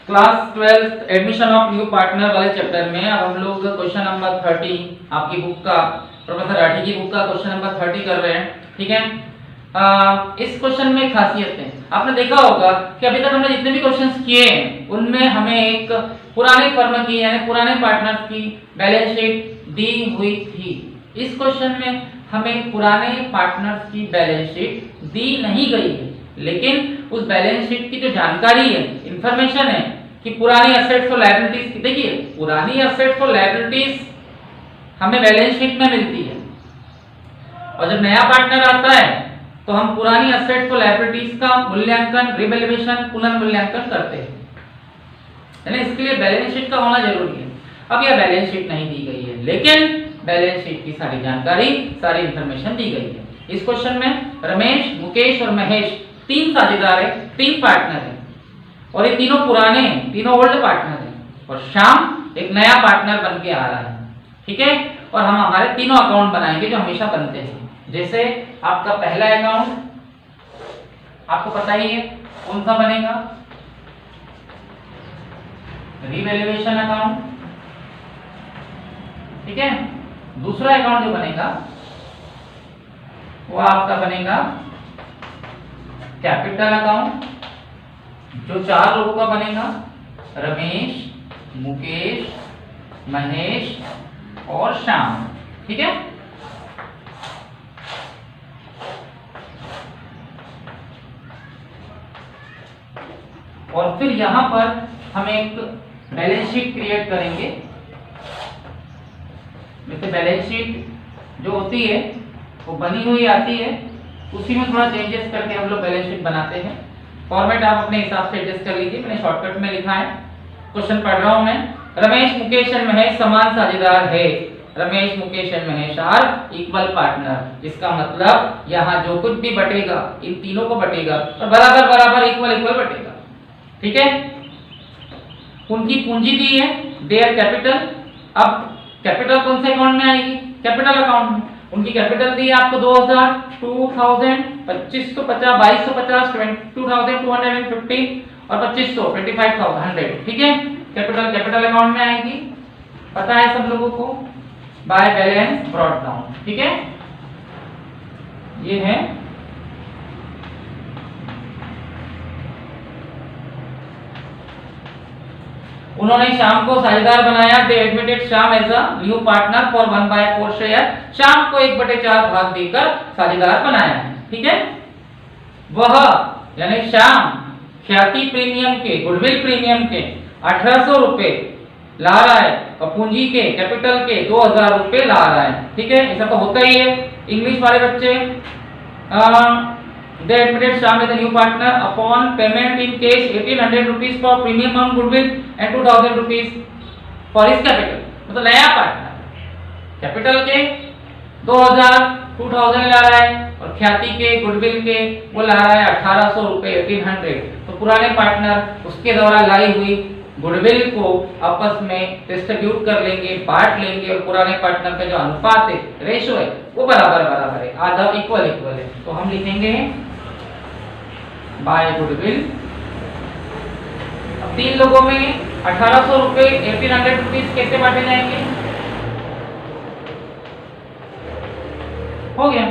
Class 12 admission of new partner वाले chapter में अब हम लोग क्वेश्चन नंबर 30 आपकी बुक का, प्रोफेसर राठी की बुक का क्वेश्चन नंबर 30 कर रहे हैं। ठीक है, इस क्वेश्चन में खासियत है, आपने देखा होगा कि अभी तक हमने जितने भी क्वेश्चंस किए हैं उनमें हमें एक पुराने फर्म की यानी पुराने पार्टनर्स की बैलेंस शीट दी हुई थी। इस क्वेश्चन में हमें पुराने पार्टनर्स की बैलेंस शीट दी नहीं गई है, लेकिन उस बैलेंस शीट की जो जानकारी है, इंफॉर्मेशन है कि पुरानी एसेट्स और लायबिलिटीज की, देखिए पुरानी एसेट्स और लायबिलिटीज हमें बैलेंस शीट में मिलती है और जब नया पार्टनर आता है तो हम पुरानी एसेट्स और लायबिलिटीज का मूल्यांकन, रिवैल्यूएशन, पुनर्मूल्यांकन करते हैं, यानी इसके लिए बैलेंस शीट का होना जरूरी है। अब यह बैलेंस शीट नहीं दी गई है, लेकिन बैलेंस शीट की सारी जानकारी, सारी इंफॉर्मेशन दी गई है। इस क्वेश्चन में रमेश, मुकेश और महेश तीन साझेदार है, तीन पार्टनर है और ये तीनों पुराने हैं, तीनों ओल्ड पार्टनर हैं और श्याम एक नया पार्टनर बन के आ रहा है। ठीक है, और हम हमारे तीनों अकाउंट बनाएंगे जो हमेशा बनते हैं। जैसे आपका पहला अकाउंट आपको पता ही है कौन सा बनेगा, रिवैल्यूएशन अकाउंट। ठीक है, दूसरा अकाउंट जो बनेगा वो आपका बनेगा कैपिटल अकाउंट, जो चार लोगों का बनेगा, रमेश, मुकेश, महेश और श्याम। ठीक है, और फिर यहां पर हम एक बैलेंस शीट क्रिएट करेंगे। वैसे बैलेंस शीट जो होती है वो बनी हुई आती है, उसी में थोड़ा चेंजेस करके हम लोग बैलेंस शीट बनाते हैं। फॉर्मेट आप अपने हिसाब से एडजस्ट कर लीजिए, मैंने शॉर्टकट में लिखा है। क्वेश्चन पढ़ रहा हूं मैं। रमेश, मुकेश एंड महेश समान साझेदार है। Ramesh, Mukesh and Mahesh are equal partner. इसका मतलब यहाँ जो कुछ भी बटेगा इन तीनों को बटेगा और बराबर बराबर इक्वल इक्वल बटेगा। ठीक है, उनकी पूंजी दी है, देयर कैपिटल। अब कैपिटल कौन से अकाउंट में आएगी? कैपिटल अकाउंट में। उनकी कैपिटल दी है आपको 2000, 2000, 2550, 2250, 2250 और 2500, 25,100। ठीक है, कैपिटल अकाउंट में आएगी, पता है सब लोगों को, बाय बैलेंस ब्रॉट डाउन। ठीक है, ये है उन्होंने श्याम को साझेदार बनाया। They admitted Shyam as a new partner for 1/4 share. Shyam को 1/4 भाग देकर साझेदार बनाया है। ठीक है, वह यानी श्याम ख्याति प्रीमियम के, गुडविल प्रीमियम के 1800 रुपए ला रहा है और पूंजी के, कैपिटल के 2000 रुपए ला रहा है। ठीक है, ऐसा तो होता ही है। इंग्लिश वाले बच्चे, they admitted Shyam as a new partner upon payment in cash 1800 rupees for premium on goodwill and 2000 rupees for his capital। मतलब नया पार्टनर कैपिटल के 2000, 2000 ला रहा है और ख्याति के, गुडविल के वो ला रहा है 1800 रुपए, 1800। तो पुराने पार्टनर उसके द्वारा लाई हुई गुडविल को आपस में डिस्ट्रीब्यूट कर लेंगे, बांट लेंगे और पुराने पार्टनर का जो अनुपात है, रेशो है, वो बराबर बराबर है, आधा इक्वल इक्वल है। तो हम लिखेंगे बाय गुडविल। अब तीन लोगों में 1800 रुपए, 1800 रुपीज कैसे बांटे जाएंगे? हो गया।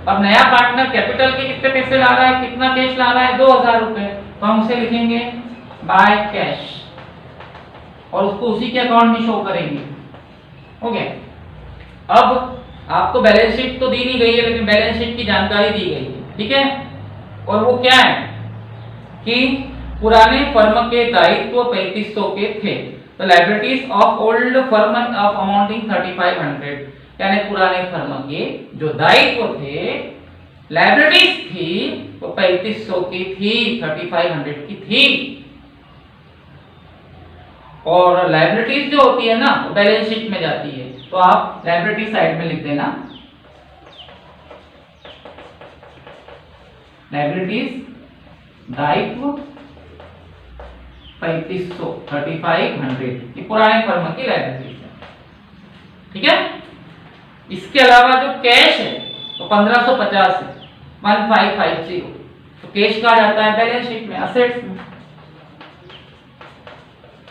अब नया पार्टनर कैपिटल के कितने पैसे ला रहा है, कितना कैश ला रहा है? 2000 रुपए। तो हम उसे लिखेंगे बाय कैश और उसको उसी के अकाउंट में शो करेंगे। हो गया। अब आपको बैलेंस शीट तो दी नहीं गई है, लेकिन बैलेंस शीट की जानकारी दी गई है। ठीक है, और वो क्या है कि पुराने फर्म के दायित्व 3500 के थे। तो liabilities of old firm of amounting 3500, यानी पुराने फर्म के जो दायित्व थे, लायबिलिटीज थी वो 3500 की थी, 3500 की थी। और लायबिलिटीज जो होती है ना वो बैलेंस शीट में जाती है। तो आप लायबिलिटी साइड में लिख देना, लायबिलिटीज दायित्व 3500, 3500, ये पुराने फर्म की लायबिलिटीज है। ठीक है, इसके अलावा जो कैश है वो 1550 है, 1550। तो कैश कहा जाता है बैलेंस शीट में, असेट्स में।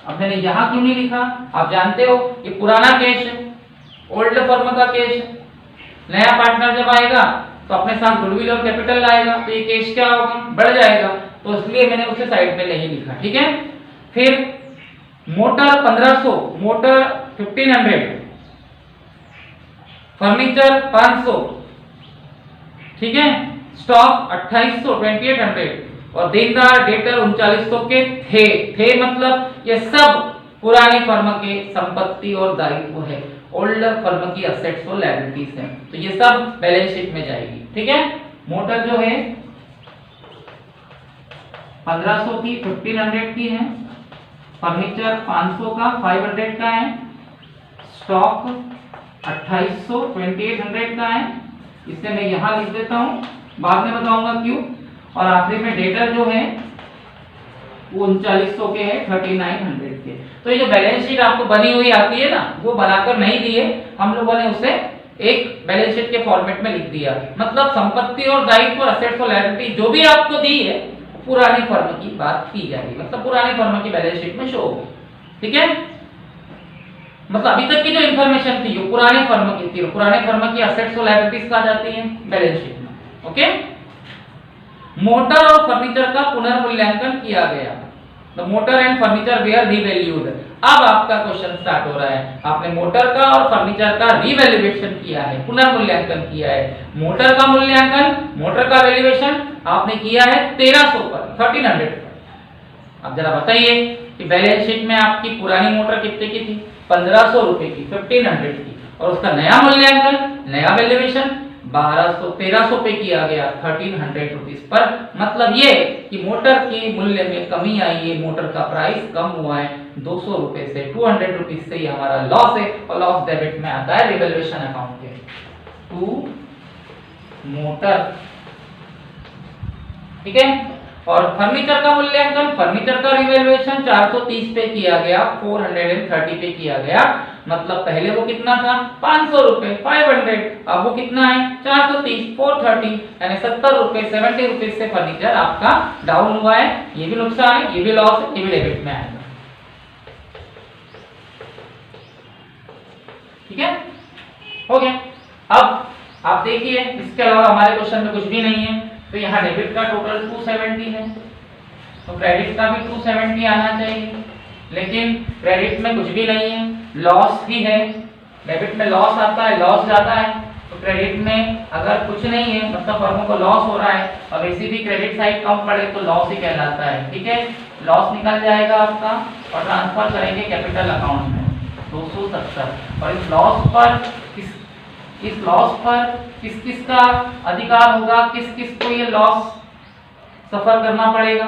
अब मैंने यहाँ क्यों नहीं लिखा, आप जानते हो ये पुराना केस है, ओल्ड फर्म का केस है। नया पार्टनर जब आएगा तो अपने साथ गुडविल और कैपिटल लाएगा, तो ये केस क्या होगा, बढ़ जाएगा, तो इसलिए मैंने उसे साइड में नहीं लिखा। ठीक है, फिर मोटर 1500, मोटर 1500, फर्नीचर 500, ठीक है, स्टॉक 2800 2800 और देनदार डेटर 3900 के थे मतलब ये सब पुरानी फर्म के संपत्ति और दायित्व है, ओल्डर फर्म की असेट्स और लायबिलिटीज हैं, तो ये सब बैलेंस शीट में जाएगी। ठीक है, मोटर जो है 1500 की 1500 की है, फर्नीचर 500 का 500 का है, स्टॉक 2800 2800 का है, इसे मैं यहां लिख देता हूं, बाद में बताऊंगा क्यों। और आखिरी में डेटर जो है वो 3900 के है, 3900 के। तो ये जो बैलेंस शीट आपको बनी हुई आती है ना, वो बनाकर नहीं दी है हम लोगों ने, उसे एक बैलेंस शीट के फॉर्मेट में लिख दिया, मतलब संपत्ति और दायित्व और असेट्स और लायबिलिटी जो भी आपको दी है पुरानी फर्म की बात की जाएगी, मतलब पुरानी फर्म की बैलेंस शीट में शो होगी। ठीक है, मतलब अभी तक की जो इंफॉर्मेशन थी वो पुरानी फर्म की थी, पुराने फर्म की असेट्स और लायबिलिटीज कहा जाती है बैलेंस शीट में। ओके, मोटर और फर्नीचर का पुनर्मूल्यांकन किया गया, the motor and furniture were revalued. अब आपका क्वेश्चन स्टार्ट हो रहा है, आपने मोटर का और फर्नीचर का रीवैल्यूएशन किया है, पुनर्मूल्यांकन किया है। मोटर का मूल्यांकन, मोटर का वैल्यूएशन आपने किया है 1300 पर, 1300 पर। अब जरा बताइए कि बैलेंस शीट में आपकी पुरानी मोटर कितने की थी, 1500 रुपए की, 1500 की, और उसका नया मूल्यांकन, नया वैल्यूएशन 1300 पे किया गया, 1300 रुपीस पर। मतलब ये कि मोटर के मूल्य में कमी आई है, मोटर का प्राइस कम हुआ है 200 रुपए से, 200 रुपीस से, ये हमारा लॉस है, और लॉस डेबिट में आता है रिवैल्यूएशन अकाउंट के टू मोटर। ठीक है, और फर्नीचर का मूल्यांकन, फर्नीचर का रिवैल्यूएशन 430 पे किया गया, 430 पे किया गया, मतलब पहले वो कितना था 500 रुपए, 500, अब वो कितना है 430, 430, यानी 70 रुपए, 70 रुपए से फर्नीचर आपका डाउन हुआ है। ये भी नुकसान है, ये भी लॉस है, ये भी डेबिट में आएगा। ठीक है, हो गया। अब आप देखिए, इसके अलावा हमारे क्वेश्चन में कुछ भी नहीं है, तो यहाँ डेबिट का टोटल 270 है, तो क्रेडिट का भी 270 आना चाहिए, लेकिन क्रेडिट में कुछ भी नहीं है, लॉस ही है। डेबिट में लॉस आता है, लॉस जाता है, तो क्रेडिट में अगर कुछ नहीं है मतलब फर्मों को लॉस हो रहा है, और वैसे भी क्रेडिट साइड कम पड़े तो लॉस ही कहलाता है। ठीक है, लॉस निकल जाएगा आपका, और ट्रांसफर करेंगे कैपिटल अकाउंट में 270, और इस लॉस पर किस किस का अधिकार होगा, किस किस को ये लॉस सफर करना पड़ेगा,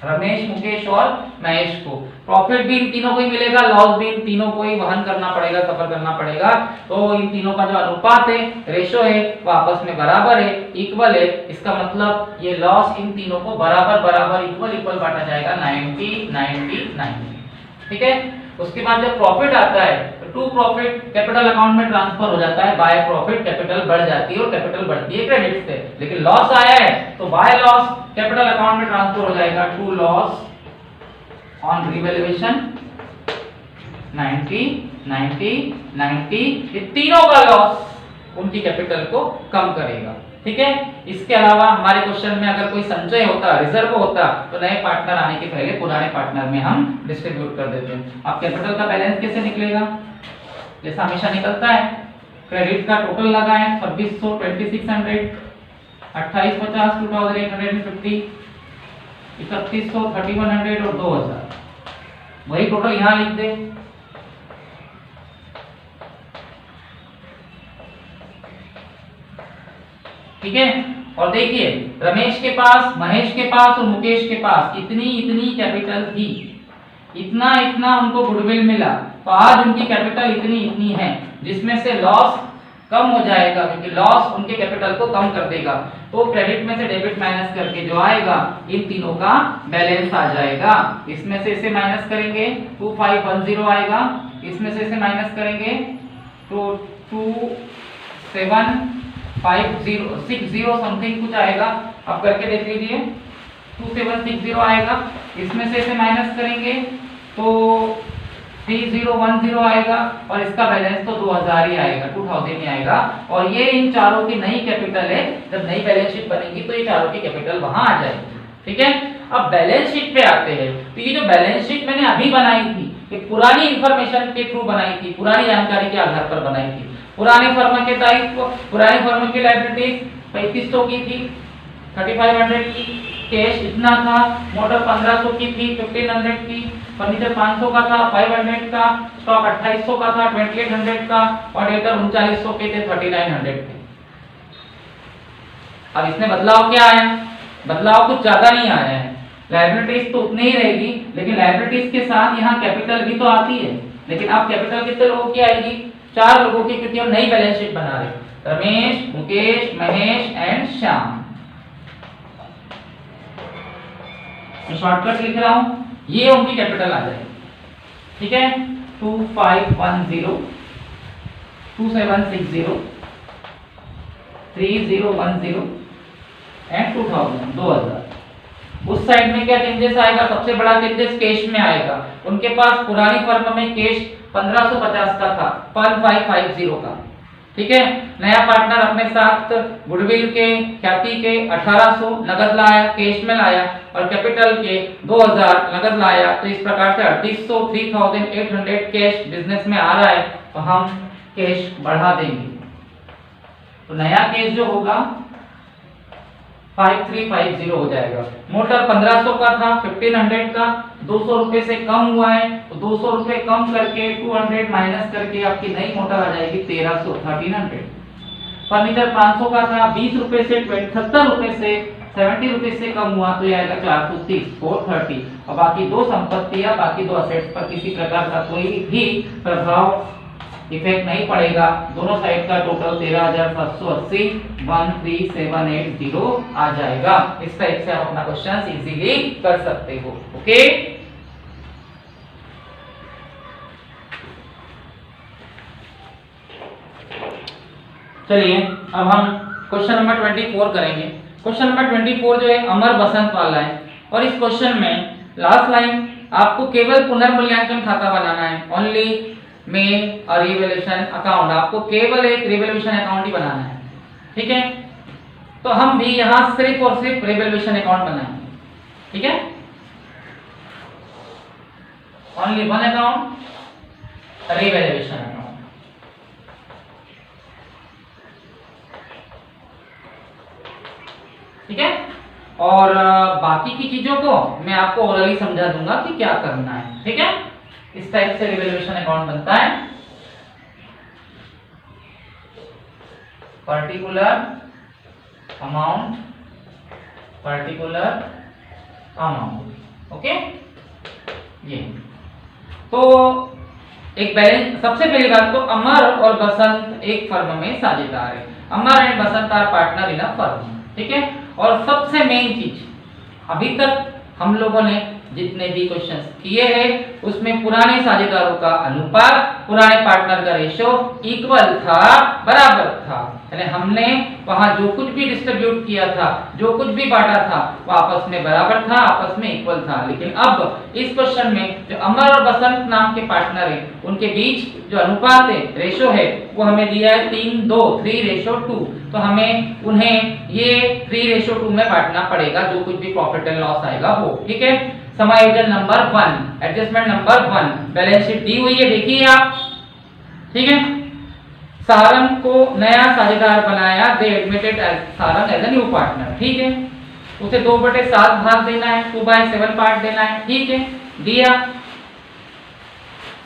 रमेश, मुकेश और महेश को। प्रॉफिट भी इन तीनों को ही मिलेगा, लॉस भी इन तीनों को ही वहन करना पड़ेगा, सफर करना पड़ेगा। तो इन तीनों का जो अनुपात है, रेशो है, वो आपस में बराबर है, इक्वल है। इसका मतलब ये लॉस इन तीनों को बराबर बराबर इक्वल बांटा जाएगा, 90 90 90। ठीक है, उसके बाद जब प्रॉफिट आता है तो टू प्रॉफिट कैपिटल अकाउंट में ट्रांसफर हो जाता है, बाय प्रॉफिट कैपिटल बढ़ जाती है, और कैपिटल बढ़ती है क्रेडिट से। लेकिन लॉस आया है तो बाय लॉस कैपिटल अकाउंट में ट्रांसफर हो जाएगा, टू लॉस ऑन रिवैल्यूएशन 90 90 90। ये तीनों का लॉस उनकी कैपिटल को कम करेगा। ठीक है, इसके अलावा हमारे क्वेश्चन में अगर कोई संचय होता, रिजर्व होता, तो नए पार्टनर आने के पहले पुराने पार्टनर में हम डिस्ट्रीब्यूट कर देते हैं। अब कैपिटल का बैलेंस कैसे निकलेगा, जैसा हमेशा निकलता है, क्रेडिट का टोटल लगा है 2600, 2600, 2850, 2850, 3100, 3100 और 2000, वही टोटल यहाँ लिख दे। ठीक है, और देखिए रमेश के पास, महेश के पास और मुकेश के पास इतनी कैपिटल थी, इतना उनको गुडविल मिला, तो आज उनकी कैपिटल इतनी है, जिसमें से लॉस कम हो जाएगा, क्योंकि लॉस उनके कैपिटल को कम कर देगा। तो क्रेडिट में से डेबिट माइनस करके जो आएगा, इन तीनों का बैलेंस आ जाएगा। इसमें से इसे माइनस करेंगे 2510 आएगा, इसमें से इसे माइनस करेंगे तो 275060 समथिंग कुछ आएगा, अब करके देख लीजिए, 2760 आएगा। इसमें से इसे माइनस करेंगे तो 3010 आएगा और इसका बैलेंस तो 2000 ही आएगा, 2000 ही आएगा। और ये इन चारों की नई कैपिटल है। जब नई बैलेंस शीट बनेगी तो ये चारों की कैपिटल वहां आ जाएगी। ठीक है, अब बैलेंस शीट पे आते हैं। तो ये जो बैलेंस शीट मैंने अभी बनाई थी, ये पुरानी इंफॉर्मेशन के थ्रू बनाई थी, पुरानी जानकारी के आधार पर बनाई थी। पुराने फर्म के दायित्व, पुराने फर्म की लायबिलिटीज 3500 की थी, 3500 की, कैश इतना था, मोटर 1500 की थी, 1500 की, फर्नीचर 500 का था, 500 का, स्टॉक 2800 का था, 2800 का, और डेटर 3900 के थे, 3900 थे। अब इसमें बदलाव क्या आया? बदलाव कुछ ज्यादा नहीं आया है। लायबिलिटीज तो उतनी ही रहेगी, लेकिन लायबिलिटीज के साथ यहाँ कैपिटल भी तो आती है। लेकिन अब कैपिटल कितने लोगों की आएगी? 4 लोगों की, क्योंकि हम नई बैलेंस शीट बना रहे हैं। रमेश, मुकेश, महेश एंड श्याम। शॉर्टकट लिख रहा हूं, ये उनकी कैपिटल आ जाएगी। ठीक है, 2510, 2760, 3010 एंड 2000। उस साइड में क्या चेंजेस आएगा? सबसे बड़ा चेंजेस कैश में आएगा। उनके पास पुरानी फर्म में कैश 1550 का था, 1550 का। ठीक है, नया पार्टनर अपने साथ गुडविल के, ख्याति के 1800 नगद लाया, कैश में लाया, और कैपिटल के 2000 नगद लाया। तो इस प्रकार से 3800, 3800 कैश बिजनेस में आ रहा है, तो हम कैश बढ़ा देंगे। तो नया कैश जो होगा 5350 हो जाएगा। मोटर 1500 का था, 1500 का, 200 रुपए से कम हुआ है, तो 200 रुपए कम करके 200 माइनस करके आपकी नई मोटर आ जाएगी 1300। फर्नीचर 500 का था, 20 रुपए से 70 रुपए से 70 रुपए से कम हुआ, तो ये आएगा 430, 430। और बाकी दो संपत्तियां, बाकी दो असेट्स पर किसी प्रकार का कोई भी प्रभाव, इफेक्ट नहीं पड़ेगा। दोनों साइड का टोटल 13780, 13780 आ जाएगा। इस टाइप से आप अपना क्वेश्चन इजीली कर सकते हो। ओके, चलिए अब हम क्वेश्चन नंबर 24 करेंगे। क्वेश्चन नंबर 24 जो है अमर बसंत वाला है, और इस क्वेश्चन में लास्ट लाइन आपको केवल पुनर्मूल्यांकन खाता बनाना है। ओनली में और रिवैल्यूएशन अकाउंट, आपको केवल एक रिवैल्यूएशन अकाउंट ही बनाना है। ठीक है, तो हम भी यहां सिर्फ और सिर्फ रिवैल्यूएशन अकाउंट बनाएंगे। ठीक है, only one account, revaluation account. ठीक है, और बाकी की चीजों को मैं आपको ओरली समझा दूंगा कि क्या करना है। ठीक है, इस टाइप से रिवैल्यूएशन अकाउंट बनता है। Particular amount, particular amount. Okay, ये तो एक बैलेंस। सबसे पहली बात तो अमर और बसंत एक फर्म में साझेदार है। Amar and Basant are partner in a firm. ठीक है, और सबसे मेन चीज, अभी तक हम लोगों ने जितने भी क्वेश्चंस किए हैं उसमें पुराने साझेदारों का अनुपात, पुराने पार्टनर का रेशो इक्वल था, बराबर था। यानी हमने वहां जो कुछ भी डिस्ट्रीब्यूट किया था, जो कुछ भी बांटा था, वो आपस में बराबर था, आपस में इक्वल था। लेकिन अब इस क्वेश्चन में जो अमर और बसंत नाम के पार्टनर है, उनके बीच जो अनुपात है, रेशो है, वो हमें दिया है 3:2, 3:2। तो हमें उन्हें ये 3:2 में बांटना पड़ेगा, जो कुछ भी प्रॉफिट एंड लॉस आएगा वो। ठीक है, समायोजन number 1, adjustment number 1, balance sheet दी हुई है, देखिए आप। ठीक है, सारंग को नया साझेदार बनाया, they admitted Sarang as a new partner. ठीक है, उसे 2/7 भाग देना है, 2/7 पार्ट देना है। ठीक है, दिया।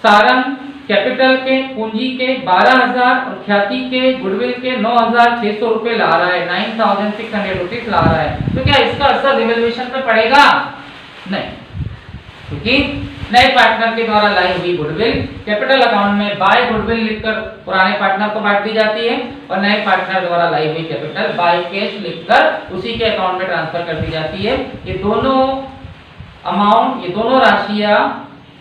सारंग कैपिटल के, पूंजी के 12000 और ख्याति के, गुडविल के 9600 रुपए ला रहा है, 9600 रुपीज ला रहा है। तो क्या इसका असर रिवैल्यूएशन पे पड़ेगा? नहीं, क्योंकि नए पार्टनर के द्वारा लाई हुई गुडविल कैपिटल अकाउंट में बाय गुडविल लिखकर पुराने पार्टनर को बांट दी जाती है, और नए पार्टनर द्वारा लाई हुई कैपिटल बाय कैश लिखकर उसी के अकाउंट में ट्रांसफर कर दी जाती है। ये दोनों अमाउंट, ये दोनों राशियां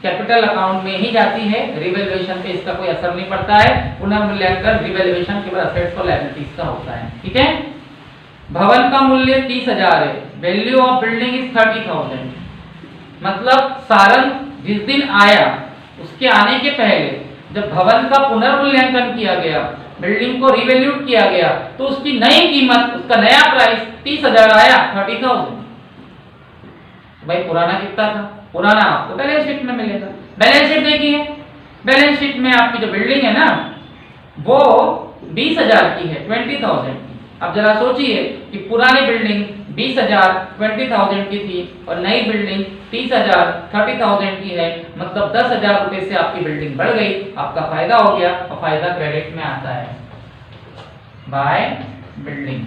कैपिटल अकाउंट में ही जाती है, रिवैल्यूएशन पे इसका कोई असर नहीं पड़ता है। पुनर्मूल्यांकन रिवैल्यूएशन केवल असेट्स और लायबिलिटीज का होता है। ठीक है, भवन का मूल्य 30,000 है, वैल्यू ऑफ बिल्डिंग इज 30,000। मतलब सारंग जिस दिन आया उसके आने के पहले जब भवन का पुनर्मूल्यांकन किया गया, बिल्डिंग को रिवैल्यूट किया गया, तो उसकी नई कीमत, उसका नया प्राइस 30,000 आया, 30,000। भाई पुराना कितना था? पुराना आपको बैलेंस शीट में मिलेगा। बैलेंस शीट देखिए, बैलेंस शीट में आपकी जो बिल्डिंग है ना वो 20,000 की है, 20,000 की। अब जरा सोचिए कि पुरानी बिल्डिंग 20,000 20,000 की थी और नई बिल्डिंग 30,000 30,000 की है, मतलब 10,000 रुपए से आपकी बिल्डिंग बढ़ गई, आपका फायदा हो गया। और फायदा क्रेडिट में आता है बाय बिल्डिंग।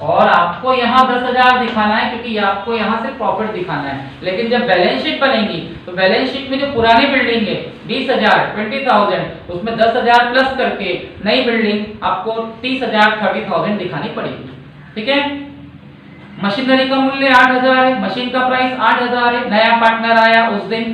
और आपको यहाँ 10,000 दिखाना है क्योंकि आपको यहाँ से प्रॉफिट दिखाना है। लेकिन जब बैलेंस शीट बनेगी तो बैलेंस शीट में जो पुरानी बिल्डिंग है 20,000 20,000, उसमें 10,000 प्लस करके नई बिल्डिंग आपको 30,000 30,000 दिखानी पड़ेगी। ठीक है। मशीनरी का मूल्य 8,000 है, मशीन का प्राइस 8,000 है। नया पार्टनर आया उस दिन,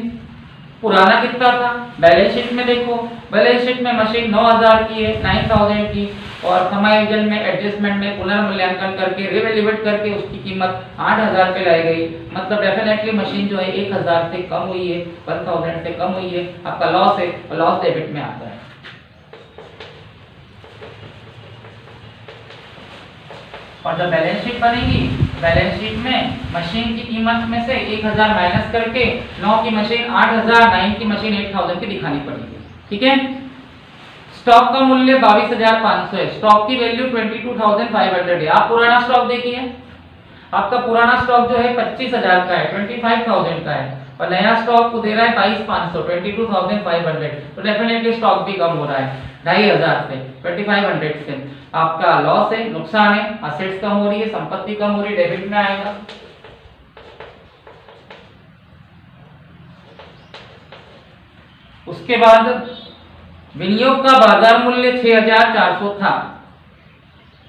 पुराना कितना था? बैलेंस शीट में देखो, बैलेंस शीट में मशीन 9,000 की है, 9,000 की, और समायोजन में एडजस्टमेंट में पुनर्मूल्यांकन करके रिवैल्यूएट करके उसकी कीमत 8,000 पे लाई गई। मतलब डेफिनेटली मशीन जो है 1,000 से कम हुई है, 1,000 से कम हुई है, आपका लॉस है और लॉस डेबिट में आता है। और जब बैलेंस शीट बनेगी, बैलेंस शीट में मशीन की कीमत में से 1,000 माइनस करके 9 की मशीन 8,000, 9 की मशीन 8,000 की दिखानी पड़ेगी। ठीक है। स्टॉक का मूल्य 22,500 है, स्टॉक की वैल्यू 22,500 है। आप पुराना स्टॉक देखिए, आपका पुराना स्टॉक जो है 25,000 का है, 25,000 का है, और नया स्टॉक को दे रहा है 22,500, 22,500। तो डेफिनेटली स्टॉक भी कम हो रहा है 2,500 से, 2,500 से। आपका लॉस है, नुकसान है, असेट्स कम हो रही है, संपत्ति कम हो रही है, डेबिट में आएगा। उसके बाद विनियोग का बाजार मूल्य 6,400 था,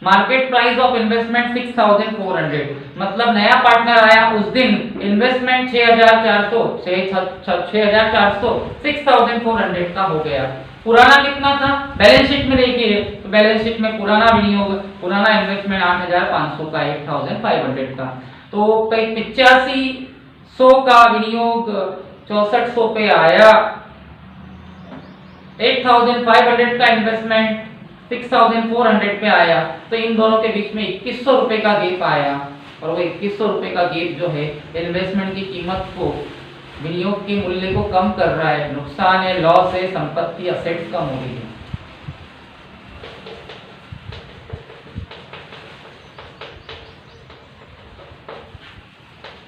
मार्केट प्राइस ऑफ इन्वेस्टमेंट 6,400, मतलब नया पार्टनर आया उस दिन इन्वेस्टमेंट 6,400 6,400 का हो गया। पुराना कितना था? बैलेंस शीट में देखिए, तो बैलेंस शीट में पुराना विनियोग, पुराना इन्वेस्टमेंट 8,500 का, 8,500 का। तो 8500 का विनियोग 6400 पे आया, 8,500 का इन्वेस्टमेंट 6,400 पे आया। तो इन दोनों के बीच में 2,100 रुपए का गैप आया, और वो 2,100 रुपए का गैप जो है इन्वेस्टमेंट की कीमत को, विनियोग के मूल्य को कम कर रहा है। नुकसान है, लॉस है, संपत्ति असेट्स कम हो रही है।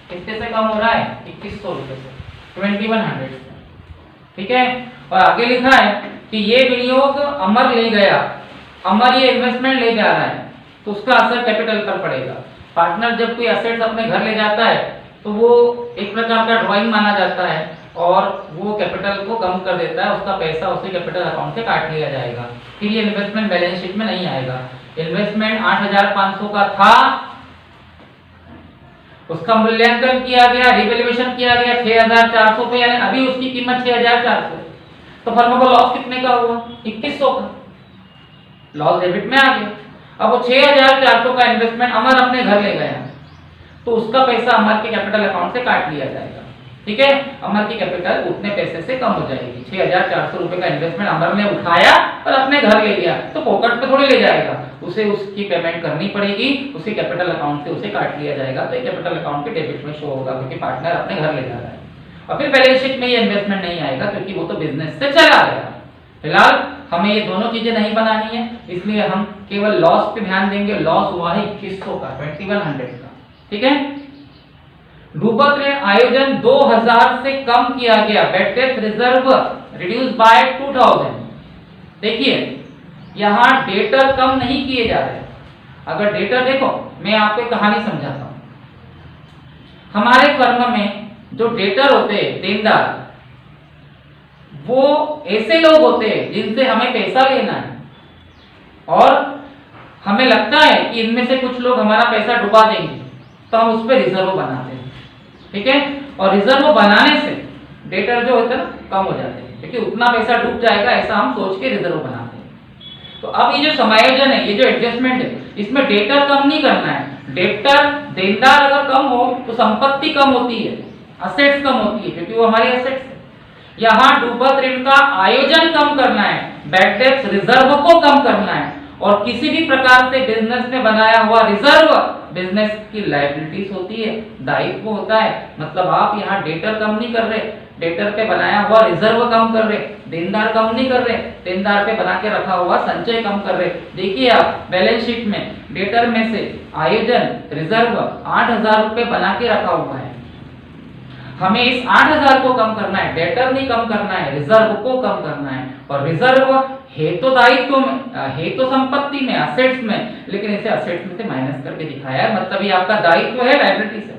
कितने से कम हो रहा है? 2,100 रुपए से, 2,100 से। ठीक है। और आगे लिखा है कि ये विनियोग अमर ले गया, अमर ये इन्वेस्टमेंट ले जा रहा है, तो उसका असर कैपिटल पर पड़ेगा। पार्टनर जब कोई असेट्स अपने घर ले जाता है तो वो एक प्रकार का ड्राइंग माना जाता है और वो कैपिटल को कम कर देता है, उसका पैसा उसी कैपिटल अकाउंट से काट लिया जाएगा। फिर ये इन्वेस्टमेंट बैलेंस शीट में नहीं आएगा। इन्वेस्टमेंट 8,500 का था, उसका मूल्यांकन किया गया, रिवैल्यूएशन किया गया 6,400 पे, यानी अभी उसकी कीमत 6,400। तो फर्म को लॉस कितने का हुआ? 2,100 का, लॉस डेबिट में आ गया। अब वो 6,400 का इन्वेस्टमेंट अमर अपने घर ले गया, तो उसका पैसा अमर के कैपिटल अकाउंट से काट लिया जाएगा। ठीक है। अमर की कैपिटल उतने पैसे से कम हो जाएगी। 6,400 रुपए का इन्वेस्टमेंट अमर ने उठाया और अपने घर ले गया, तो पॉकेट पे थोड़ी ले जाएगा, उसे उसकी पेमेंट करनी पड़ेगी, उसी कैपिटल अकाउंट से उसे काट लिया जाएगा। तो कैपिटल अकाउंट के डेबिट में शो होगा क्योंकि पार्टनर अपने घर ले जा रहा है। और फिर बैलेंस शीट में ये इन्वेस्टमेंट नहीं आएगा क्योंकि वो तो बिजनेस से चला गया। फिलहाल हमें ये दोनों चीजें नहीं बनानी है, इसलिए हम केवल लॉस पे ध्यान देंगे। लॉस हुआ है 2,100 का, 2,100 का। ठीक है। डूबत ऋण आयोजन 2,000 से कम किया गया, bad debt reserve reduce by 2,000। देखिए यहां डेटर कम नहीं किए जा रहे। अगर डेटर देखो, मैं आपको एक कहानी समझाता हूं। हमारे फर्म में जो डेटर होते हैं, देनदार, वो ऐसे लोग होते हैं जिनसे हमें पैसा लेना है और हमें लगता है कि इनमें से कुछ लोग हमारा पैसा डुबा देंगे, तो हम उस पर रिजर्व बनाते हैं। ठीक है। और रिजर्व बनाने से डेटर जो होता है ना कम हो जाते हैं, क्योंकि उतना पैसा डूब जाएगा ऐसा हम सोच के रिजर्व बनाते हैं। तो अब ये जो समायोजन है, ये जो एडजस्टमेंट है, इसमें डेटर कम नहीं करना है। डेटर, देनदार अगर कम हो तो संपत्ति कम होती है, असेट्स कम होती है क्योंकि वो हमारी असेट्स है। यहाँ डूबत ऋण का आयोजन कम करना है, बैड डेब्ट्स रिजर्व को कम करना है, और किसी भी प्रकार से बिजनेस में बनाया हुआ रिजर्व बिजनेस की लायबिलिटीज होती है, दायित्व होता है। मतलब आप यहाँ डेटर कम नहीं कर रहे, डेटर पे बनाया हुआ रिजर्व कम कर रहे, देनदार कम नहीं कर रहे, देनदार पे बना के रखा हुआ संचय कम कर रहे। देखिए आप बैलेंस शीट में डेटर में से आयोजन रिजर्व 8,000 रुपए बना के रखा हुआ है। हमें इस 8,000 को कम करना है, डेटर नहीं कम करना है, रिजर्व को कम करना है। और रिजर्व है तो दायित्व में, है तो संपत्ति में, असेट्स में, लेकिन इसे असेट्स में से माइनस करके दिखाया है। मतलब ये आपका दायित्व है, लायबिलिटीज है।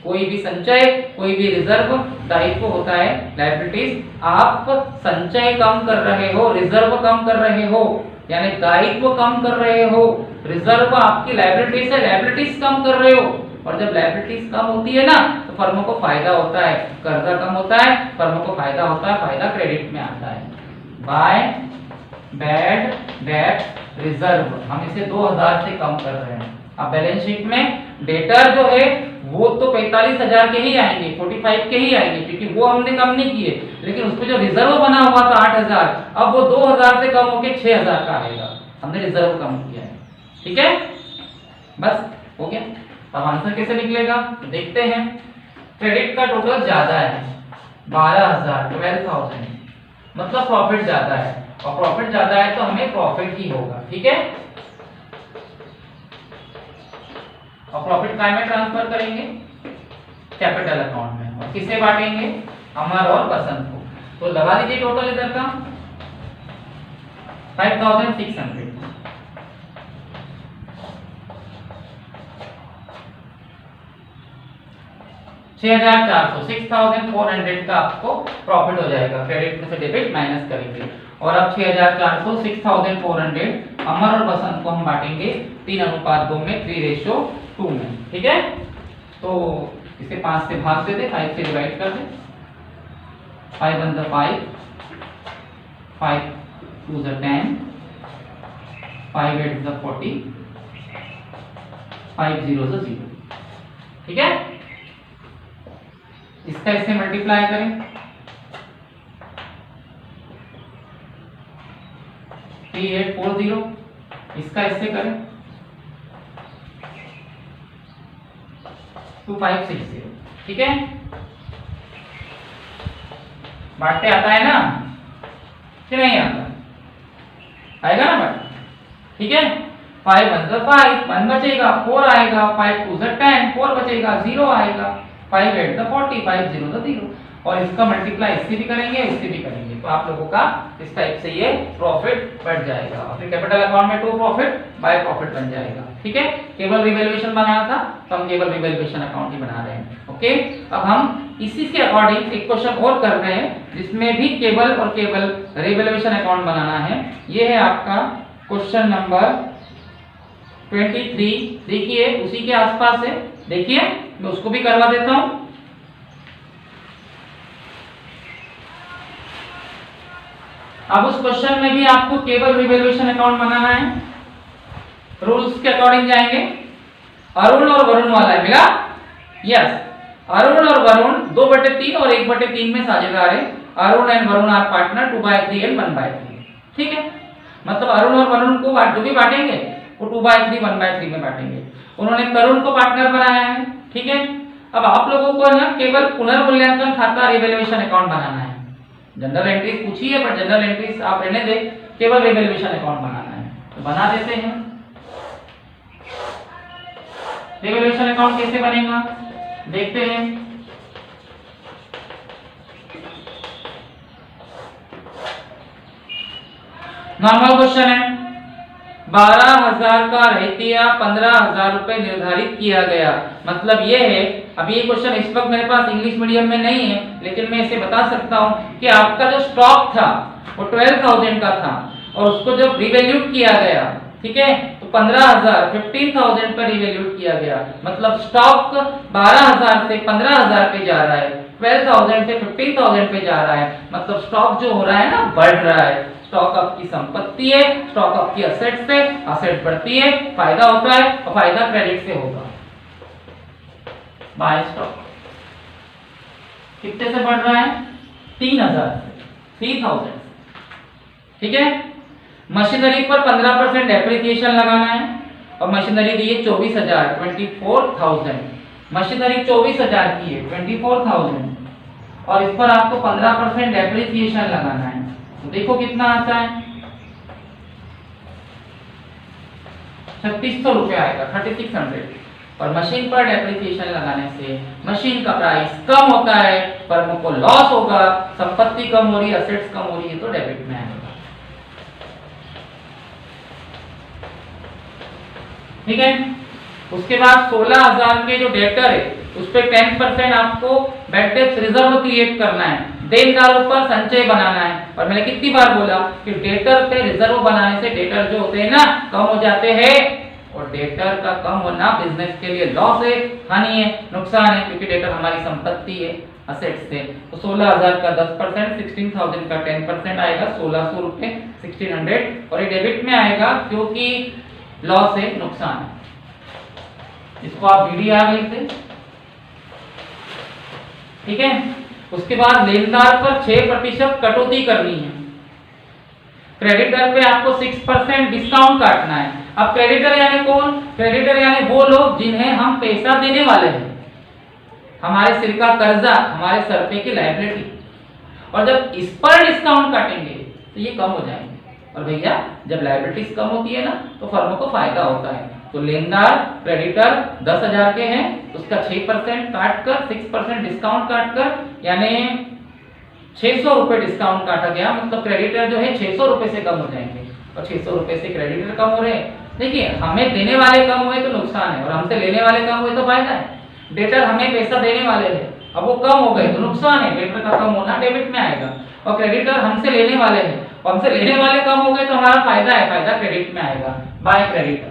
कोई भी संचय, कोई भी रिजर्व दायित्व होता है, लायबिलिटीज। आप संचय कम कर रहे हो, रिजर्व कम कर रहे हो, यानी दायित्व कम कर रहे हो, रिजर्व आपकी लायबिलिटीज है, लायबिलिटीज कम कर रहे हो। और जब लायबिलिटीज कम होती है ना तो फर्मों को फायदा होता है, कर्जा कम होता है, फर्मों को फायदा होता है, फायदा क्रेडिट में आता है। बाय बैड डेट रिजर्व हम इसे 2,000 से कम कर रहे हैं। अब बैलेंस शीट में डेटर जो है वो तो 45,000 के ही आएंगे, 45 के ही आएंगे, क्योंकि वो हमने कम नहीं किए, लेकिन उसको जो रिजर्व बना हुआ था 8,000, अब वो 2,000 से कम होके 6,000 का आएगा। हमने रिजर्व कम किया है, ठीक है, बस हो गया। अब आंसर कैसे निकलेगा तो देखते हैं। क्रेडिट का टोटल ज्यादा है 12,000, 12,000, मतलब प्रॉफिट ज्यादा है, और प्रॉफिट ज्यादा है तो हमें प्रॉफिट ही होगा, ठीक है। और प्रॉफिट काय में ट्रांसफर करेंगे, कैपिटल अकाउंट में, और किसे बांटेंगे, अमर और बसंत को। तो लगा दीजिए टोटल इधर का 5,600, 6,400, 6,400 का आपको प्रॉफिट हो जाएगा। क्रेडिट में से डेबिट माइनस करेंगे, और अब 6,400, 6,400 अमर और बसंत को हम बांटेंगे 3:2 में, 3:2 में, ठीक है। तो इसे 5 से भाग दे दे, 5 से डिवाइड कर दे, 5 1 5, 5 2 10, 5 8 40, 5 0 0, ठीक है। इसका इससे मल्टीप्लाई करें, 3840, इसका इससे करें 2560, ठीक है। बांटते आता है ना कि नहीं आता, आएगा ना बांट, ठीक है। 5 1 5, 1 बचेगा, 4 आएगा, 5 2 10, 4 बचेगा, 0 आएगा, 5 8 40, 5 0 0, और इसका मल्टीप्लाई इससे भी करेंगे, इससे भी करेंगे, तो आप लोगों का इस टाइप से ये प्रॉफिट बढ़ जाएगा, और फिर कैपिटल अकाउंट में टू प्रॉफिट बाय प्रॉफिट बन जाएगा, ठीक है। केवल रिवैल्यूएशन बनाना था तो हम केवल रिवैल्यूएशन अकाउंट ही बना रहे हैं, ओके। अब हम इसी के अकॉर्डिंग एक क्वेश्चन और कर रहे हैं जिसमें भी केवल और केवल रिवैल्यूएशन अकाउंट बनाना है। ये है आपका क्वेश्चन नंबर 23। देखिए उसी के आसपास है, देखिए मैं उसको भी करवा देता हूं। अब उस क्वेश्चन में भी आपको केवल रिवैल्यूएशन अकाउंट बनाना है। रूल्स के अकॉर्डिंग जाएंगे। अरुण और वरुण वाला है, मिला? यस, अरुण और वरुण 2/3 और 1/3 में साझेदार है। Arun and Varun are partner 2/3 and 1/3, ठीक है। मतलब अरुण और वरुण को जो भी बांटेंगे वो 2/3 1/3 में बांटेंगे। उन्होंने तरुण को पार्टनर बनाया है, ठीक है। अब आप लोगों को ना केवल पुनर्मूल्यांकन खाता रिवैल्यूएशन अकाउंट बनाना है। जनरल एंट्रीज पूछी है पर जनरल एंट्रीज आप रहने दे, केवल रिवैल्यूएशन अकाउंट बनाना है, तो बना देते हैं। रिवैल्यूएशन अकाउंट कैसे बनेगा देखते हैं। नॉर्मल क्वेश्चन है, 12,000 का रहतिया 15,000 रुपए निर्धारित किया गया। मतलब ये है, अभी ये क्वेश्चन इस वक्त मेरे पास इंग्लिश मीडियम में नहीं है, लेकिन मैं इसे बता सकता हूं कि आपका जो स्टॉक था वो 12,000 का था और उसको जब रिवैल्यूट किया गया, ठीक है, तो 15,000 पर रिवैल्यूट किया गया। मतलब स्टॉक 12,000 से 15,000 पे जा रहा है, 12,000 से 15,000 पे जा रहा है। मतलब स्टॉक जो हो रहा है ना, बढ़ रहा है। स्टॉक आपकी संपत्ति है, स्टॉक आपकी असेट्स है, असेट बढ़ती है, फायदा होता है, और फायदा क्रेडिट से होगा। बाय स्टॉक, कितने से बढ़ रहा है? 3000 से 3000। ठीक है। मशीनरी पर 15% डेप्रिसिएशन लगाना है और मशीनरी दी है 24,000 24,000। मशीनरी 24,000 की है 24,000 और इस पर आपको 15% डेप्रिसिएशन लगाना है। तो देखो कितना आता है, 3600 रुपये आएगा, 3600। और मशीन पर डेप्रिसिएशन लगाने से मशीन का प्राइस कम होता है, फर्म को लॉस होगा, संपत्ति कम हो रही है, असेट्स कम हो रही है, तो डेबिट में आएगा। ठीक है। उसके बाद 16,000 के जो डेटर है उस पे 10% आपको बैड डेट रिजर्व क्रिएट करना है, देनदारों पर संचय बनाना है। और मैंने कितनी बार बोला कि डेटर पे रिजर्व बनाने से डेटर जो होते हैं ना कम हो जाते हैं, और डेटर का कम होना बिजनेस के लिए लॉस है, हानि है, नुकसान है, क्योंकि डेटर हमारी संपत्ति है, असेट्स है। तो 16,000 का 10%, 16,000 का 10% आएगा 1600 रुपए, 1600, और ये डेबिट में आएगा क्योंकि लॉस है, नुकसान है। इसको आप बीडीआर लिखते। ठीक है। उसके बाद लेनदार पर 6% कटौती करनी है। क्रेडिटर पे आपको 6% डिस्काउंट काटना है। अब क्रेडिटर यानी कौन? क्रेडिटर यानी वो लोग जिन्हें हम पैसा देने वाले हैं, हमारे सिर का कर्जा, हमारे सर पे की लायबिलिटी, और जब इस पर डिस्काउंट काटेंगे तो ये कम हो जाएंगे। और भैया जब लायबिलिटीज कम होती है ना तो फर्म को फायदा होता है। तो लेनदार क्रेडिटर 10,000 के हैं, उसका 6% काट कर, 6% डिस्काउंट काट कर, यानी 600 रुपए डिस्काउंट काटा गया, मतलब क्रेडिटर जो है 600 रुपए से कम हो जाएंगे, और 600 रुपए से क्रेडिटर कम हो रहे हैं। देखिए हमें देने वाले कम हुए तो नुकसान है, और हमसे लेने वाले कम हुए तो फायदा है। डेटर हमें पैसा देने वाले हैं, अब वो कम हो गए तो नुकसान है, डेटर का कम होना डेबिट में आएगा। और क्रेडिटर हमसे लेने वाले हैं, हमसे लेने वाले कम हो गए तो हमारा फायदा है, फायदा क्रेडिट में आएगा, बाय क्रेडिटर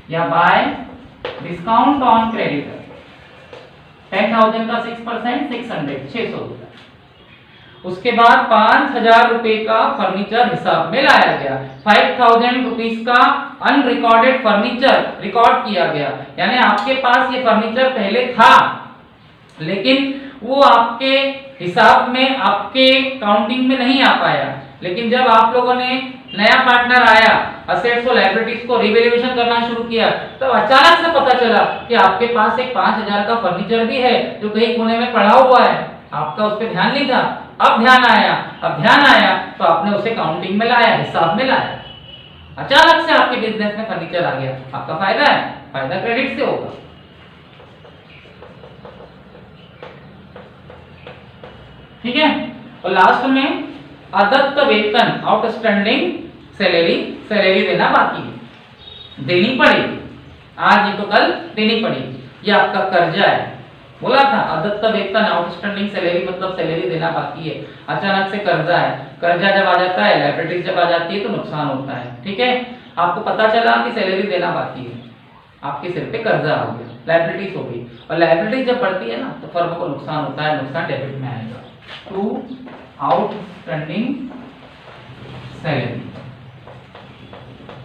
या बाय डिस्काउंट ऑन क्रेडिटर। 10,000 का 6%, 600 रुपए। उसके बाद 5,000 रुपए का फर्नीचर हिसाब में लाया गया। 5,000 रुपीज का अनरिकॉर्डेड फर्नीचर रिकॉर्ड किया गया, यानी आपके पास ये फर्नीचर पहले था लेकिन वो आपके हिसाब में, आपके काउंटिंग में नहीं आ पाया। लेकिन जब आप लोगों ने नया पार्टनर आया, असेट्स और लायबिलिटीज को रिवैल्यूएशन करना शुरू किया, तो अचानक से पता चला कि आपके पास एक 5,000 का फर्नीचर भी है जो कहीं कोने में पड़ा हुआ है, आपका उस पर ध्यान नहीं था। अब ध्यान आया तो आपने उसे काउंटिंग में लाया, हिसाब में लाया। अचानक से आपके बिजनेस में फर्नीचर आ गया, आपका फायदा है, फायदा क्रेडिट से होगा। ठीक है। और लास्ट में अदत्त वेतन, आउटस्टैंडिंग सैलरी देना बाकी है, देनी पड़ेगी, आज नहीं तो कल देनी पड़ेगी। ये आपका कर्जा है, बोला था अदत्त वेतन आउटस्टैंडिंग सैलरी, मतलब सैलरी देना बाकी है। अचानक से कर्जा है, कर्जा जब आ जाता है, लायबिलिटीज जब आ जाती है तो नुकसान होता है। ठीक है। आपको पता चला कि सैलरी देना बाकी है, आपके सिर पे कर्जा हो गया, लायबिलिटीज हो गई, और लायबिलिटीज जब बढ़ती है ना तो फर्म को नुकसान होता है, नुकसान डेबिट में आएगा। टू आउटस्टैंडिंग सैलरी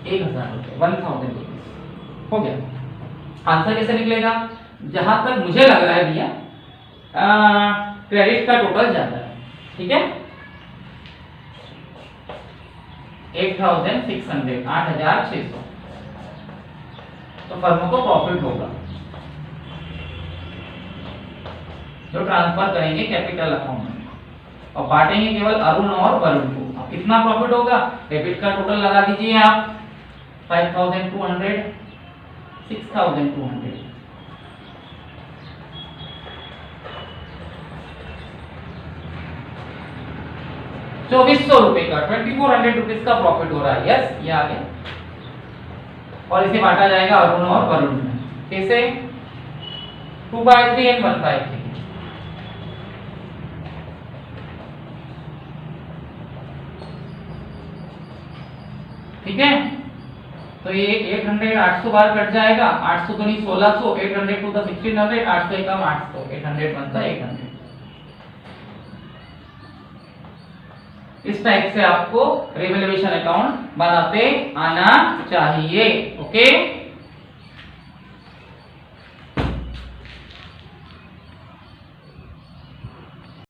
1,000 रुपये, 1,000 रुपीज हो गया। आंसर कैसे निकलेगा? जहां तक मुझे लग रहा है भैया क्रेडिट का टोटल ज्यादा है। ठीक है। 8,600, 8,600, तो फर्म को प्रॉफिट होगा जो ट्रांसफर करेंगे कैपिटल अकाउंट में, और बांटेंगे केवल अरुण और वरुण को। अब कितना प्रॉफिट होगा? डेबिट का टोटल लगा दीजिए आप, 5,200, 6,200, 2,400 रुपए का, 2,400 रुपीज का प्रॉफिट हो रहा है। यस, ये आ गया। और इसे बांटा जाएगा अरुण और वरुण में। कैसे? 2/3 and 1/3। ठीक है। तो ये 800 800 बार कट जाएगा, 800 तो नहीं 1600, 800 टू द 1600, 800 एकम 800, 800 बनता 800। इस टाइप से आपको रिवैल्यूएशन अकाउंट बनाते आना चाहिए। ओके।